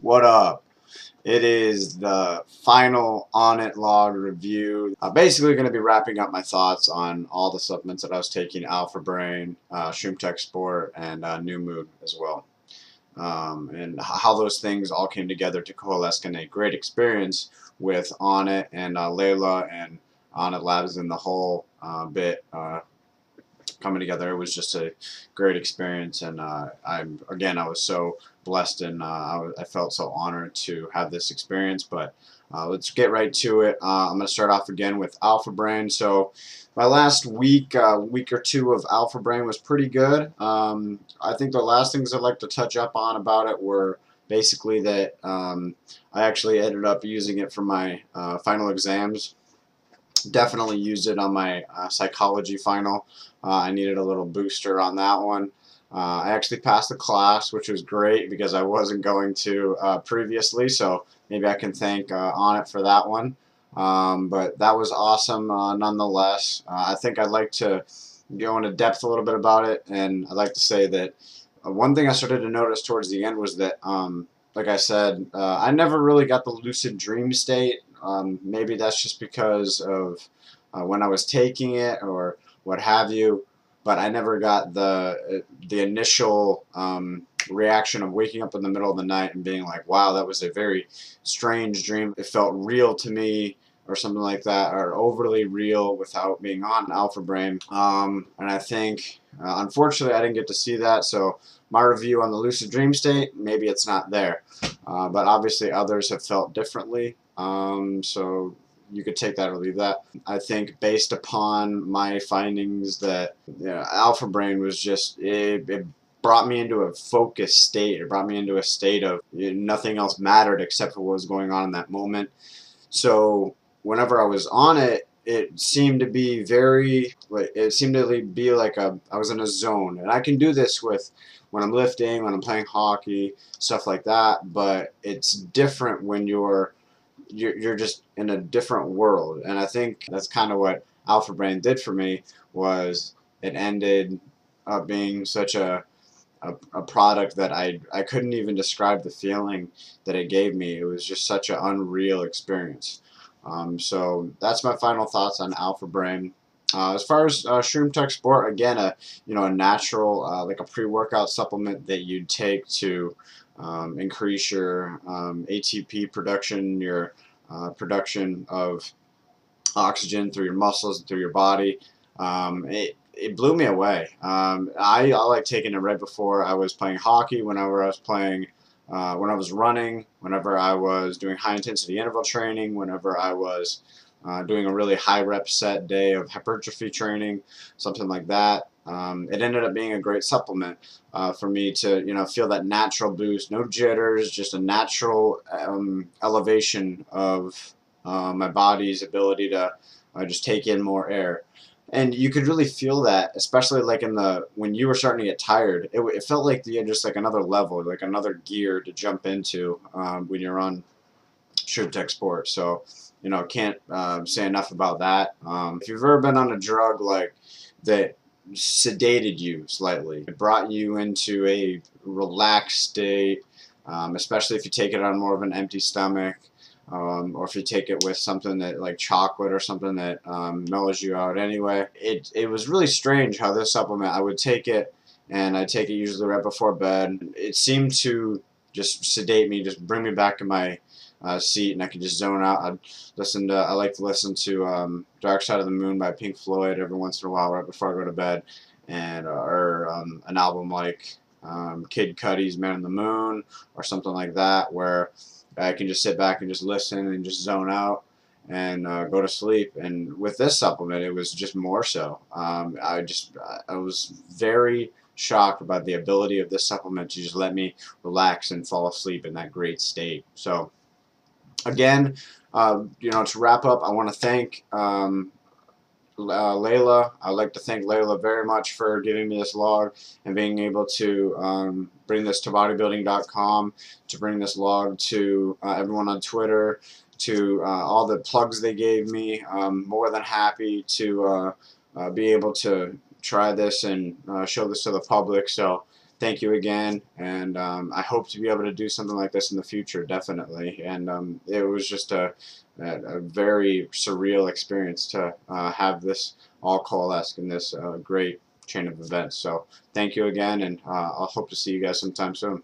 What up? It is the final Onnit log review. I'm basically going to be wrapping up my thoughts on all the supplements that I was taking: AlphaBRAIN, ShroomTECHSport, and NewMOOD as well. And how those things all came together to coalesce in a great experience with Onnit and Layla and Onnit Labs and the whole bit coming together. It was just a great experience, and I was so blessed, and I felt so honored to have this experience. But let's get right to it. I'm going to start off again with AlphaBRAIN. So my last week or two of AlphaBRAIN was pretty good. I think the last things I'd like to touch up on about it were basically that I actually ended up using it for my final exams. Definitely used it on my psychology final. I needed a little booster on that one. I actually passed the class, which was great because I wasn't going to previously, so maybe I can thank Onnit for that one. But that was awesome nonetheless. I think I'd like to go into depth a little bit about it, and I'd like to say that one thing I started to notice towards the end was that, like I said, I never really got the lucid dream state. Maybe that's just because of when I was taking it or what have you, but I never got the initial reaction of waking up in the middle of the night and being like, wow, that was a very strange dream. It felt real to me, or something like that, or overly real without being on AlphaBRAIN. And I think, unfortunately, I didn't get to see that, so my review on the lucid dream state, maybe it's not there. But obviously others have felt differently, so you could take that or leave that. I think based upon my findings that AlphaBRAIN was just, it brought me into a focused state. It brought me into a state of nothing else mattered except for what was going on in that moment. So whenever I was on it, it seemed to be very, it seemed to be like I was in a zone. And I can do this with when I'm lifting, when I'm playing hockey, stuff like that, but it's different when you're just in a different world. And I think that's kind of what AlphaBRAIN did for me. Was it ended up being such a product that I couldn't even describe the feeling that it gave me. It was just such an unreal experience. So that's my final thoughts on AlphaBRAIN. As far as ShroomTECHSport, again, a natural, like a pre-workout supplement that you'd take to increase your ATP production, your production of oxygen through your muscles and through your body. It blew me away. I like taking it right before I was playing hockey, whenever I was playing, when I was running, whenever I was doing high intensity interval training, whenever I was doing a really high rep set day of hypertrophy training, something like that. It ended up being a great supplement for me to feel that natural boost, no jitters, just a natural elevation of my body's ability to just take in more air. And you could really feel that, especially like when you were starting to get tired. It felt like you had just like another level, like another gear to jump into when you're on ShroomTECHSport. So, can't say enough about that. If you've ever been on a drug like that sedated you slightly, it brought you into a relaxed state, especially if you take it on more of an empty stomach. Or if you take it with something that like chocolate or something that mellows you out anyway. It was really strange how this supplement, I would take it, and I take it usually right before bed. It seemed to just sedate me, just bring me back in my seat, and I could just zone out. I like to listen to Dark Side of the Moon by Pink Floyd every once in a while right before I go to bed, and or an album like Kid Cudi's Man on the Moon or something like that, where I can just sit back and just listen and just zone out and go to sleep. And with this supplement, it was just more so. I was very shocked about the ability of this supplement to just let me relax and fall asleep in that great state. So again, to wrap up, I want to thank Layla. I'd like to thank Layla very much for giving me this log and being able to bring this to bodybuilding.com, to bring this log to everyone on Twitter, to all the plugs they gave me. More than happy to be able to try this and show this to the public. So thank you again, and I hope to be able to do something like this in the future, definitely. And it was just a very surreal experience to have this all coalesce in this great chain of events. So thank you again, and I'll hope to see you guys sometime soon.